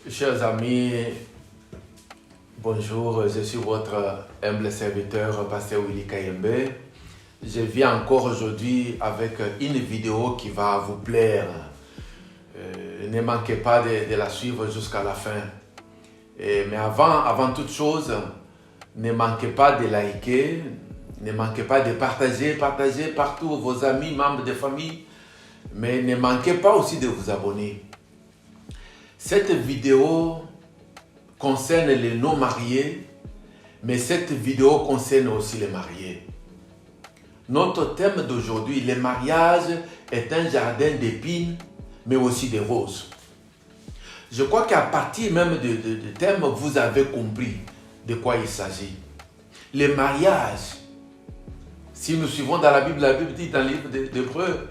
Chers amis, bonjour, je suis votre humble serviteur, Pasteur Willy Kayembe. Je viens encore aujourd'hui avec une vidéo qui va vous plaire. Ne manquez pas de la suivre jusqu'à la fin. Mais avant toute chose, ne manquez pas de liker, ne manquez pas de partager partout vos amis, membres de famille, mais ne manquez pas aussi de vous abonner. Cette vidéo concerne les non-mariés, mais cette vidéo concerne aussi les mariés. Notre thème d'aujourd'hui, le mariage est un jardin d'épines, mais aussi de roses. Je crois qu'à partir même du thème, vous avez compris de quoi il s'agit. Le mariage, si nous suivons dans la Bible dit dans le livre d'Hébreux,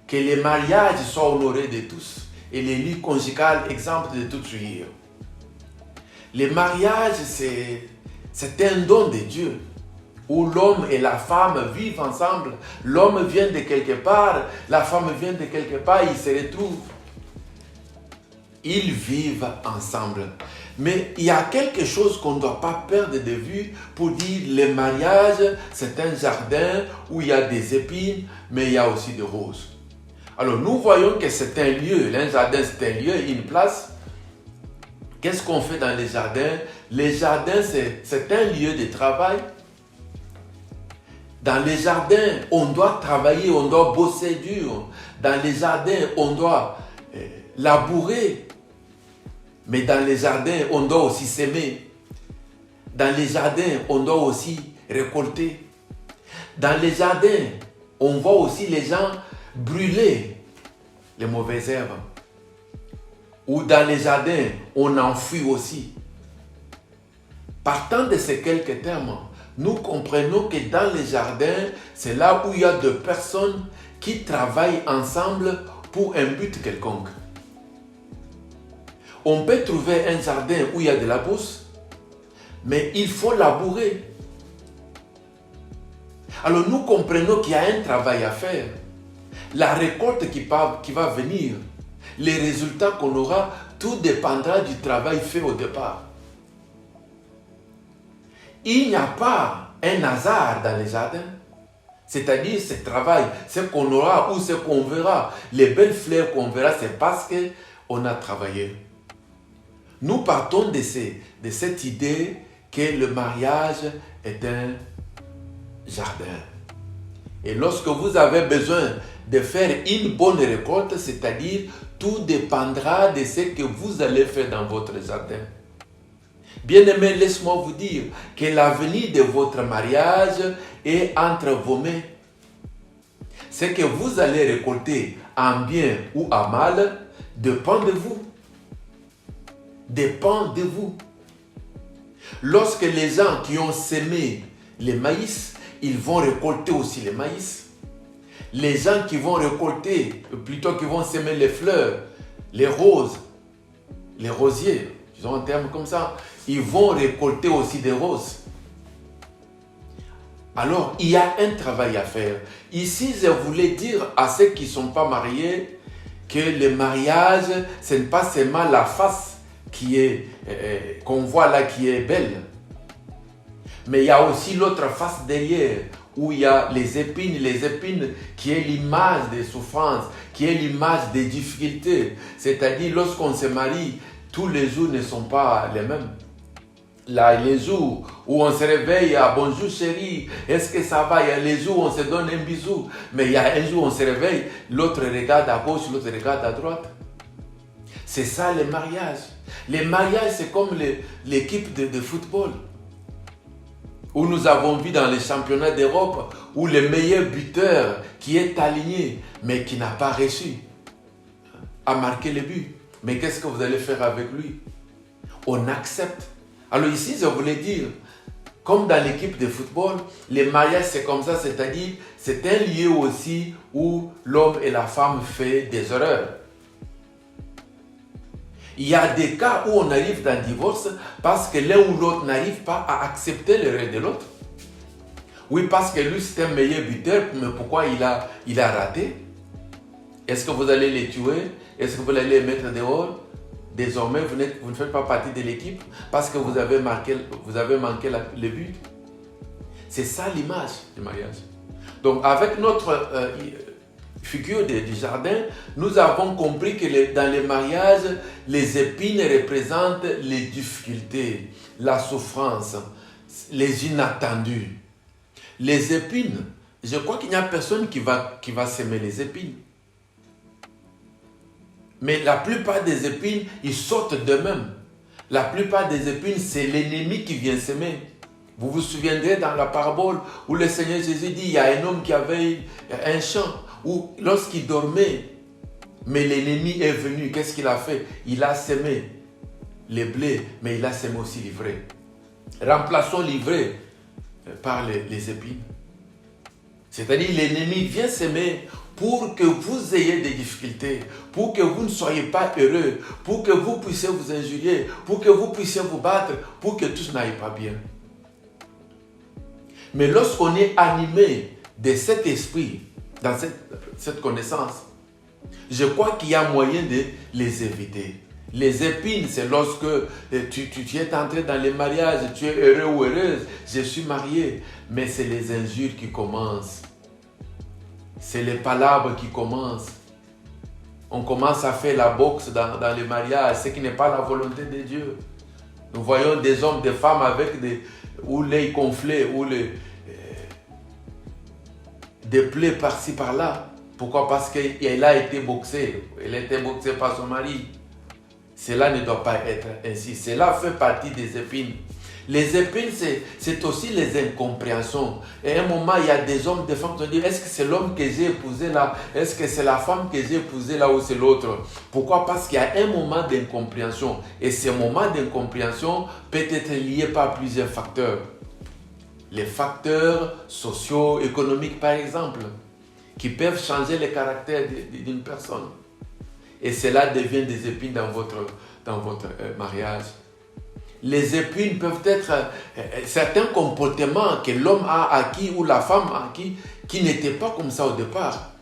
que les mariages soient honorés de tous. Et les lits conjugales, exemple de toute rire. Le mariage, c'est un don de Dieu, où l'homme et la femme vivent ensemble. L'homme vient de quelque part, la femme vient de quelque part, ils se retrouvent. Ils vivent ensemble. Mais il y a quelque chose qu'on ne doit pas perdre de vue pour dire le mariage, c'est un jardin où il y a des épines, mais il y a aussi des roses. Alors nous voyons que c'est un lieu, un jardin c'est un lieu, une place. Qu'est-ce qu'on fait dans les jardins? Les jardins c'est un lieu de travail. Dans les jardins, on doit travailler, on doit bosser dur. Dans les jardins, on doit labourer. Mais dans les jardins, on doit aussi s'aimer. Dans les jardins, on doit aussi récolter. Dans les jardins, on voit aussi les gens brûler les mauvaises herbes. Ou dans les jardins, on enfouit aussi. Partant de ces quelques termes, nous comprenons que dans les jardins, c'est là où il y a deux personnes qui travaillent ensemble pour un but quelconque. On peut trouver un jardin où il y a de la bourse, mais il faut labourer. Alors nous comprenons qu'il y a un travail à faire. La récolte qui va venir, les résultats qu'on aura, tout dépendra du travail fait au départ. Il n'y a pas un hasard dans les jardins. C'est-à-dire ce travail, ce qu'on aura ou ce qu'on verra, les belles fleurs qu'on verra, c'est parce qu'on a travaillé. Nous partons de cette idée que le mariage est un jardin. Et lorsque vous avez besoin de faire une bonne récolte, c'est-à-dire tout dépendra de ce que vous allez faire dans votre jardin. Bien-aimés, laisse-moi vous dire que l'avenir de votre mariage est entre vos mains. Ce que vous allez récolter en bien ou en mal dépend de vous. Dépend de vous. Lorsque les gens qui ont semé le maïs, ils vont récolter aussi le maïs. Les gens qui vont récolter, plutôt qui vont semer les fleurs, les roses, les rosiers, ils ont un terme comme ça, ils vont récolter aussi des roses. Alors, il y a un travail à faire. Ici, je voulais dire à ceux qui ne sont pas mariés que le mariage, ce n'est pas seulement la face qu'on voit là qui est belle. Mais il y a aussi l'autre face derrière, où il y a les épines qui est l'image des souffrances, qui est l'image des difficultés. C'est-à-dire, lorsqu'on se marie, tous les jours ne sont pas les mêmes. Là, les jours où on se réveille, ah, bonjour chérie, est-ce que ça va? Il y a les jours où on se donne un bisou, mais il y a un jour où on se réveille, l'autre regarde à gauche, l'autre regarde à droite. C'est ça le mariage. Le mariage, c'est comme l'équipe de football. Où nous avons vu dans les championnats d'Europe, où le meilleur buteur qui est aligné, mais qui n'a pas reçu, a marqué le but. Mais qu'est-ce que vous allez faire avec lui? On accepte. Alors ici, je voulais dire, comme dans l'équipe de football, le mariage c'est comme ça, c'est-à-dire c'est un lieu aussi où l'homme et la femme font des erreurs. Il y a des cas où on arrive dans le divorce parce que l'un ou l'autre n'arrive pas à accepter l'erreur de l'autre. Oui, parce que lui c'est un meilleur buteur, mais pourquoi il a raté? Est-ce que vous allez les tuer? Est-ce que vous allez les mettre dehors? désormais vous ne faites pas partie de l'équipe parce que vous avez manqué le but. C'est ça l'image du mariage. Donc avec notre figure du jardin, nous avons compris que dans les mariages, les épines représentent les difficultés, la souffrance, les inattendus. Les épines, je crois qu'il n'y a personne qui va s'aimer les épines. Mais la plupart des épines, ils sortent d'eux-mêmes. La plupart des épines, c'est l'ennemi qui vient s'aimer. Vous vous souviendrez dans la parabole où le Seigneur Jésus dit, il y a un homme qui avait un champ, où lorsqu'il dormait, mais l'ennemi est venu, qu'est-ce qu'il a fait? Il a semé les blés, mais il a semé aussi l'ivraie. Remplaçons l'ivraie par les épines. C'est-à-dire l'ennemi vient s'aimer pour que vous ayez des difficultés, pour que vous ne soyez pas heureux, pour que vous puissiez vous injurier, pour que vous puissiez vous battre, pour que tout n'aille pas bien. Mais lorsqu'on est animé de cet esprit, dans cette connaissance, je crois qu'il y a moyen de les éviter. Les épines, c'est lorsque tu es entré dans les mariages, tu es heureux ou heureuse, je suis marié, mais c'est les injures qui commencent. C'est les palabres qui commencent. On commence à faire la boxe dans les mariages, ce qui n'est pas la volonté de Dieu. Nous voyons des hommes, des femmes avec ou les conflits, ou des plaies par-ci par-là. Pourquoi? Parce qu'elle a été boxée. Elle a été boxée par son mari. Cela ne doit pas être ainsi. Cela fait partie des épines. Les épines, c'est aussi les incompréhensions. Et à un moment, il y a des hommes, des femmes qui se disent, est-ce que c'est l'homme que j'ai épousé là? Est-ce que c'est la femme que j'ai épousée là ou c'est l'autre? Pourquoi? Parce qu'il y a un moment d'incompréhension. Et ce moment d'incompréhension peut être lié par plusieurs facteurs. Les facteurs sociaux, économiques par exemple, qui peuvent changer le caractère d'une personne. Et cela devient des épines dans votre mariage. Les épines peuvent être certains comportements que l'homme a acquis ou la femme a acquis qui n'étaient pas comme ça au départ.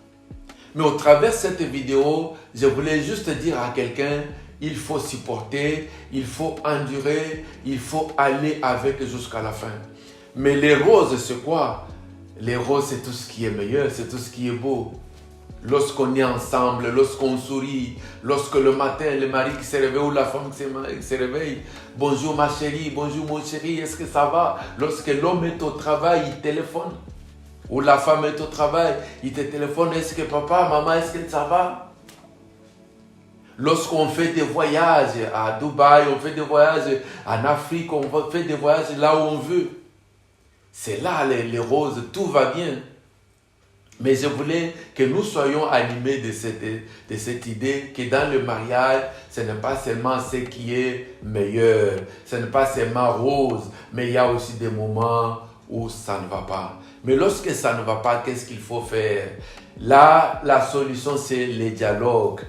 Mais au travers de cette vidéo, je voulais juste dire à quelqu'un, il faut supporter, il faut endurer, il faut aller avec jusqu'à la fin. Mais les roses, c'est quoi? Les roses, c'est tout ce qui est meilleur, c'est tout ce qui est beau. Lorsqu'on est ensemble, lorsqu'on sourit, lorsque le matin, le mari qui se réveille ou la femme qui se réveille, bonjour ma chérie, bonjour mon chéri, est-ce que ça va? Lorsque l'homme est au travail, il téléphone. Ou la femme est au travail, il te téléphone, est-ce que papa, maman, est-ce que ça va? Lorsqu'on fait des voyages à Dubaï, on fait des voyages en Afrique, on fait des voyages là où on veut. C'est là les roses, tout va bien. Mais je voulais que nous soyons animés de cette idée que dans le mariage, ce n'est pas seulement ce qui est meilleur, ce n'est pas seulement rose, mais il y a aussi des moments où ça ne va pas. Mais lorsque ça ne va pas, qu'est-ce qu'il faut faire? Là, la solution, c'est les dialogues.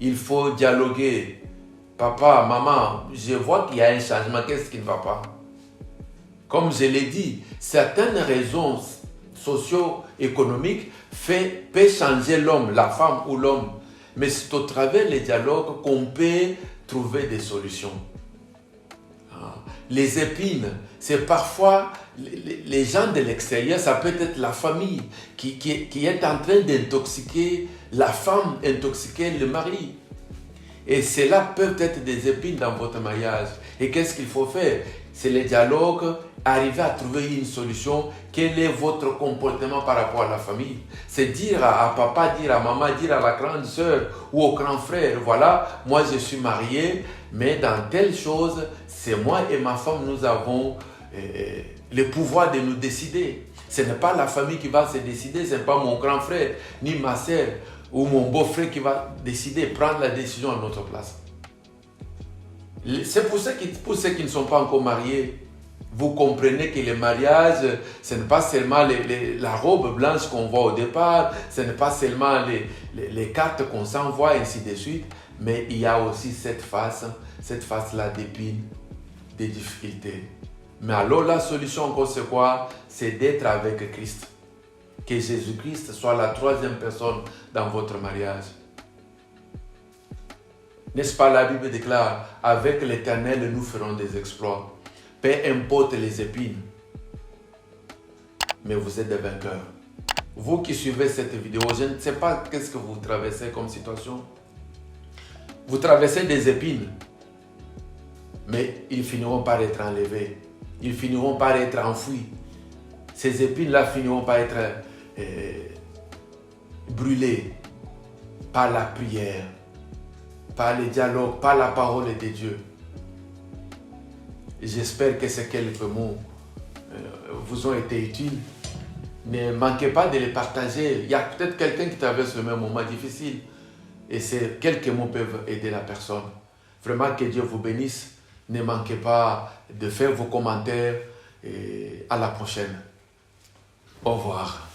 Il faut dialoguer. Papa, maman, je vois qu'il y a un changement, qu'est-ce qui ne va pas? Comme je l'ai dit, certaines raisons socio-économiques peut changer l'homme, la femme ou l'homme. Mais c'est au travers des dialogues qu'on peut trouver des solutions. Les épines, c'est parfois les gens de l'extérieur, ça peut être la famille qui est en train d'intoxiquer la femme, intoxiquer le mari. Et cela peut être des épines dans votre mariage. Et qu'est-ce qu'il faut faire? C'est le dialogue, arriver à trouver une solution. Quel est votre comportement par rapport à la famille? C'est dire à papa, dire à maman, dire à la grande sœur ou au grand frère, voilà, moi je suis marié, mais dans telle chose, c'est moi et ma femme, nous avons le pouvoir de nous décider. Ce n'est pas la famille qui va se décider, ce n'est pas mon grand frère, ni ma sœur, ou mon beau-frère qui va décider, prendre la décision à notre place. C'est pour ceux qui ne sont pas encore mariés, vous comprenez que le mariage, ce n'est pas seulement la robe blanche qu'on voit au départ, ce n'est pas seulement les cartes qu'on s'envoie, ainsi de suite, mais il y a aussi cette face-là d'épines, des difficultés. Mais alors la solution encore c'est quoi? C'est d'être avec Christ. Que Jésus-Christ soit la troisième personne dans votre mariage. N'est-ce pas, la Bible déclare, avec l'Éternel, nous ferons des exploits. Peu importe les épines, mais vous êtes des vainqueurs. Vous qui suivez cette vidéo, je ne sais pas qu'est-ce que vous traversez comme situation. Vous traversez des épines, mais ils finiront par être enlevés. Ils finiront par être enfouis. Ces épines-là finiront par être brûlées par la prière, par le dialogue, par la parole de Dieu. J'espère que ces quelques mots vous ont été utiles. Ne manquez pas de les partager. Il y a peut-être quelqu'un qui traverse le même moment difficile. Et ces quelques mots peuvent aider la personne. Vraiment que Dieu vous bénisse. Ne manquez pas de faire vos commentaires. Et à la prochaine. Au revoir.